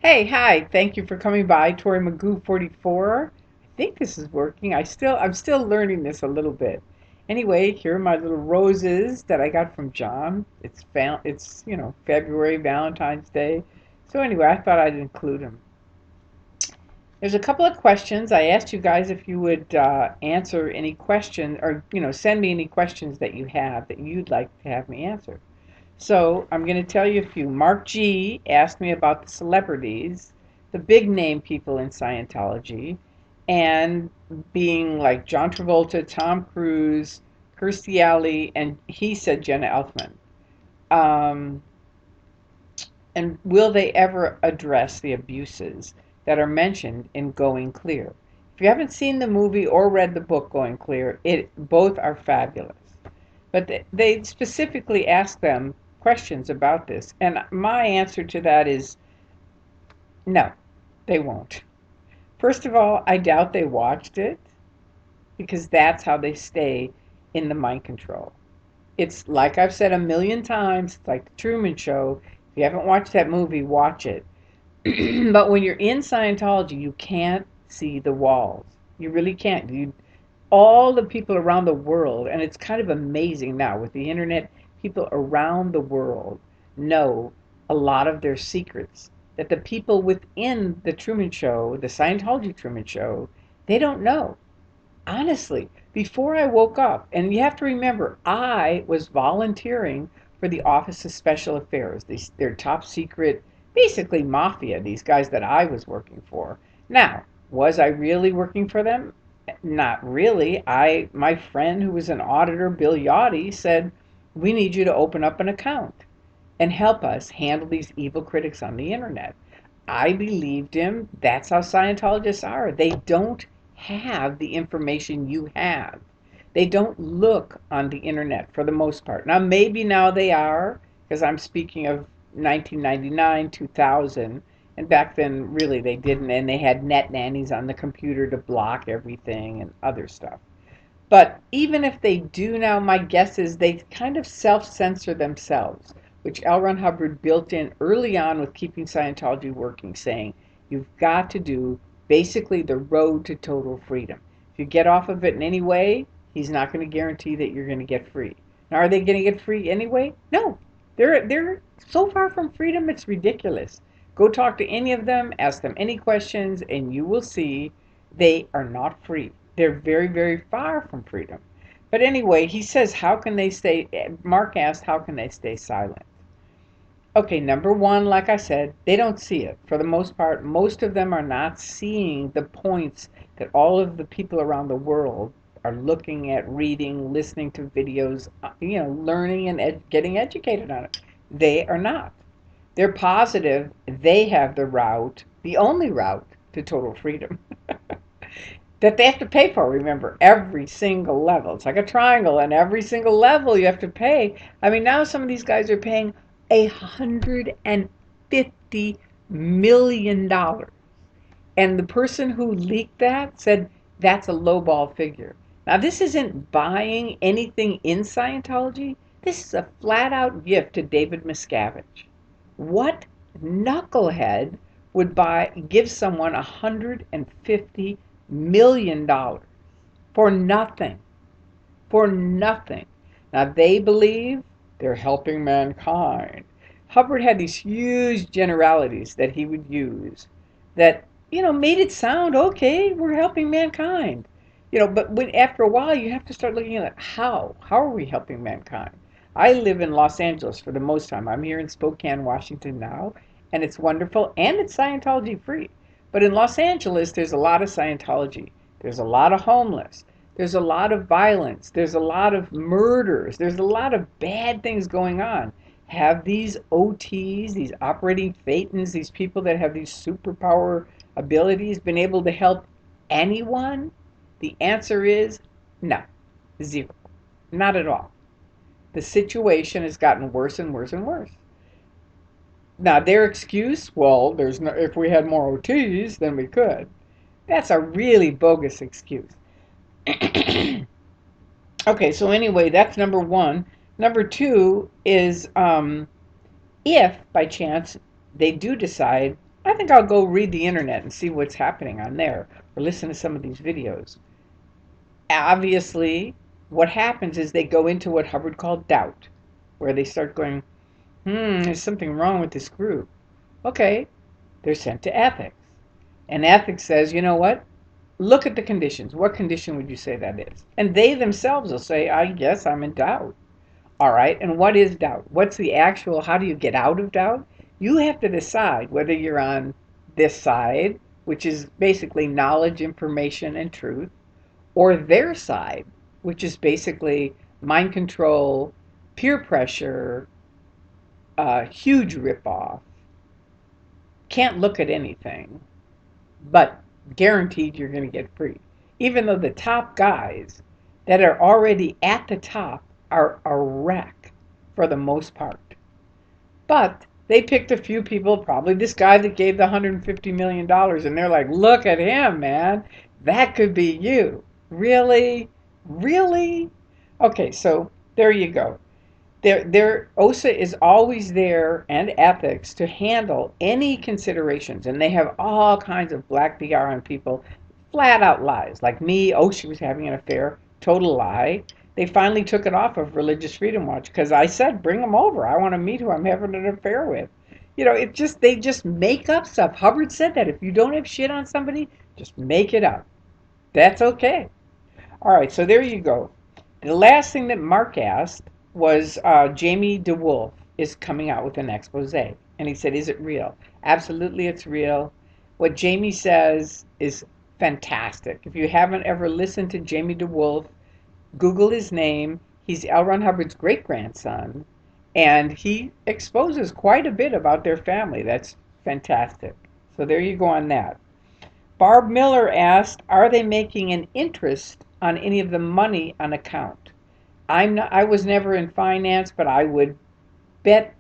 Hey, hi. Thank you for coming by, Tori Magoo 44. I think this is working. I'm still learning this a little bit. Anyway, here are my little roses that I got from John. It's February, Valentine's Day. So anyway, I thought I'd include them. There's a couple of questions. I asked you guys if you would answer any question or send me any questions that you have that you'd like to have me answer. So I'm going to tell you a few. Mark G asked me about the celebrities, the big name people in Scientology, and being like John Travolta, Tom Cruise, Kirstie Alley, and he said Jenna Elfman. Um, and will they ever address the abuses that are mentioned in Going Clear? If you haven't seen the movie or read the book Going Clear, it both are fabulous. But they specifically ask them questions about this. And my answer to that is no, they won't. First of all, I doubt they watched it because that's how they stay in the mind control. It's like I've said a million times, it's like the Truman Show. If you haven't watched that movie, watch it. But when you're in Scientology, you can't see the walls. You really can't. All the people around the world, and it's kind of amazing now with the internet, people around the world know a lot of their secrets that the people within the Truman Show, the Scientology Truman Show, they don't know. Honestly, before I woke up, and you have to remember, I was volunteering for the Office of Special Affairs, their top secret, basically mafia, these guys that I was working for. Now, was I really working for them? Not really. My friend who was an auditor, Bill Yachty, said, "We need you to open up an account and help us handle these evil critics on the internet." I believed him. That's how Scientologists are. They don't have the information you have. They don't look on the internet for the most part. Now, maybe now they are, because I'm speaking of 1999, 2000, and back then, really, they didn't, and they had net nannies on the computer to block everything and other stuff. But even if they do now, my guess is they kind of self censor themselves, which L. Ron Hubbard built in early on with keeping Scientology working, saying you've got to do basically the road to total freedom. If you get off of it in any way, he's not going to guarantee that you're going to get free. Now, are they going to get free anyway? No. They're so far from freedom, it's ridiculous. Go talk to any of them, ask them any questions, and you will see they are not free. They're very, very far from freedom. But anyway, he says, how can they stay? Mark asked, how can they stay silent? Okay, number one, like I said, they don't see it. For the most part, most of them are not seeing the points that all of the people around the world are looking at, reading, listening to videos, learning and getting educated on it. They are not. They're positive they have the route, the only route to total freedom. That they have to pay for. Remember, every single level. It's like a triangle, and every single level you have to pay. I mean, now some of these guys are paying $150 million, and the person who leaked that said that's a lowball figure. Now, this isn't buying anything in Scientology. This is a flat-out gift to David Miscavige. What knucklehead would give someone $150 million for nothing? For nothing. Now they believe they're helping mankind. Hubbard had these huge generalities that he would use that, made it sound okay, we're helping mankind. But after a while you have to start looking at how. How are we helping mankind? I live in Los Angeles for the most time. I'm here in Spokane, Washington now, and it's wonderful and it's Scientology free. But in Los Angeles, there's a lot of Scientology. There's a lot of homeless. There's a lot of violence. There's a lot of murders. There's a lot of bad things going on. Have these OTs, these operating thetans, these people that have these superpower abilities been able to help anyone? The answer is no, zero. Not at all. The situation has gotten worse and worse and worse. Now, their excuse, well, there's no, if we had more OTs, then we could. That's a really bogus excuse. Okay, so anyway, that's number one. Number two is if by chance they do decide I think I'll go read the internet and see what's happening on there or listen to some of these videos. Obviously, what happens is they go into what Hubbard called doubt, where they start going, there's something wrong with this group. Okay, they're sent to ethics. And ethics says, you know what? Look at the conditions. What condition would you say that is? And they themselves will say, I guess I'm in doubt. All right, and what is doubt? What's the actual, how do you get out of doubt? You have to decide whether you're on this side, which is basically knowledge, information, and truth, or their side, which is basically mind control, peer pressure, huge ripoff, can't look at anything, but guaranteed you're going to get free. Even though the top guys that are already at the top are a wreck for the most part. But they picked a few people, probably this guy that gave the $150 million, and they're like, look at him, man. That could be you. Really? Really? Okay, so there you go. OSA is always there, and ethics, to handle any considerations. And they have all kinds of black PR on people, flat out lies. Like me, oh, she was having an affair, total lie. They finally took it off of Religious Freedom Watch because I said, bring them over. I want to meet who I'm having an affair with. They just make up stuff. Hubbard said that if you don't have shit on somebody, just make it up. That's okay. All right, so there you go. The last thing that Mark asked was Jamie DeWolf is coming out with an expose. And he said, is it real? Absolutely, it's real. What Jamie says is fantastic. If you haven't ever listened to Jamie DeWolf, Google his name. He's L. Ron Hubbard's great-grandson. And he exposes quite a bit about their family. That's fantastic. So there you go on that. Barb Miller asked, are they making an interest on any of the money on account? I was never in finance, but I would bet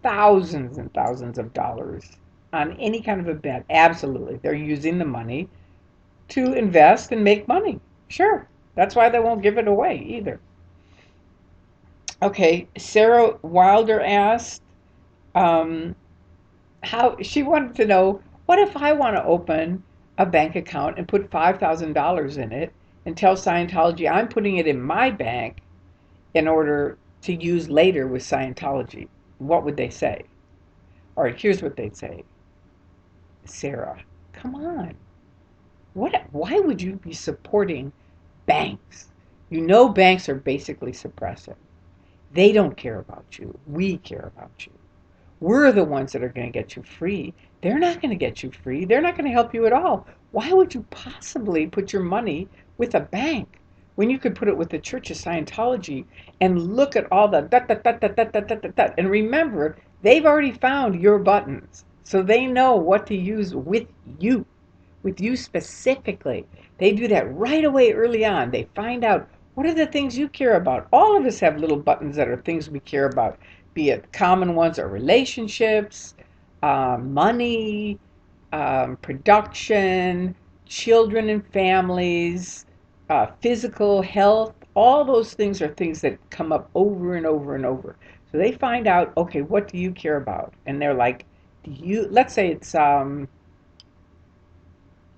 thousands and thousands of dollars on any kind of a bet. Absolutely. They're using the money to invest and make money. Sure. That's why they won't give it away either. Okay, Sarah Wilder asked, how she wanted to know, what if I want to open a bank account and put $5,000 in it and tell Scientology I'm putting it in my bank in order to use later with Scientology? What would they say? All right, here's what they'd say. Sarah, come on. Why would you be supporting banks? You know banks are basically suppressive. They don't care about you. We care about you. We're the ones that are going to get you free. They're not going to get you free. They're not going to help you at all. Why would you possibly put your money with a bank when you could put it with the Church of Scientology and look at all the dot, dot, dot, dot, dot, dot, dot, dot. And remember, they've already found your buttons. So they know what to use with you specifically. They do that right away early on. They find out what are the things you care about. All of us have little buttons that are things we care about, be it common ones or relationships, money, production, children and families, physical health. All those things are things that come up over and over and over. So they find out, okay, what do you care about? And they're like, let's say it's,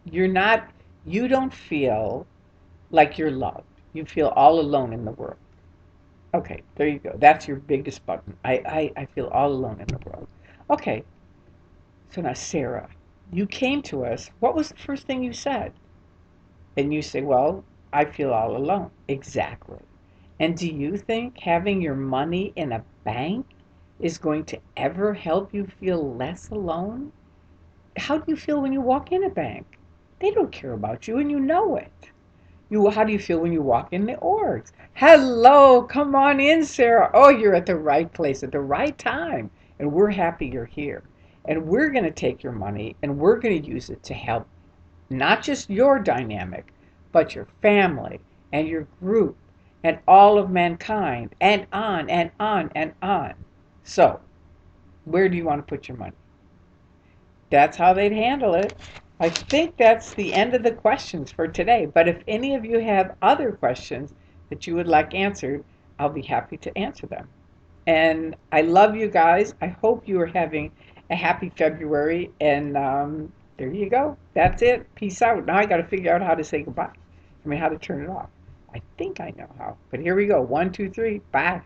you don't feel like you're loved. You feel all alone in the world. Okay, there you go. That's your biggest button. I feel all alone in the world. Okay, so now Sarah, you came to us. What was the first thing you said? And you say, well, I feel all alone. Exactly. And do you think having your money in a bank is going to ever help you feel less alone? How do you feel when you walk in a bank? They don't care about you and you know it. How do you feel when you walk in the orgs? Hello, come on in, Sarah. Oh, you're at the right place at the right time. And we're happy you're here. And we're going to take your money and we're going to use it to help not just your dynamic, but your family and your group and all of mankind and on and on and on. So, where do you want to put your money? That's how they'd handle it. I think that's the end of the questions for today. But if any of you have other questions that you would like answered, I'll be happy to answer them. And I love you guys. I hope you are having a happy February, and there you go. That's it. Peace out. Now I got to figure out how to say goodbye. I mean, how to turn it off. I think I know how. But here we go. One, two, three. Bye.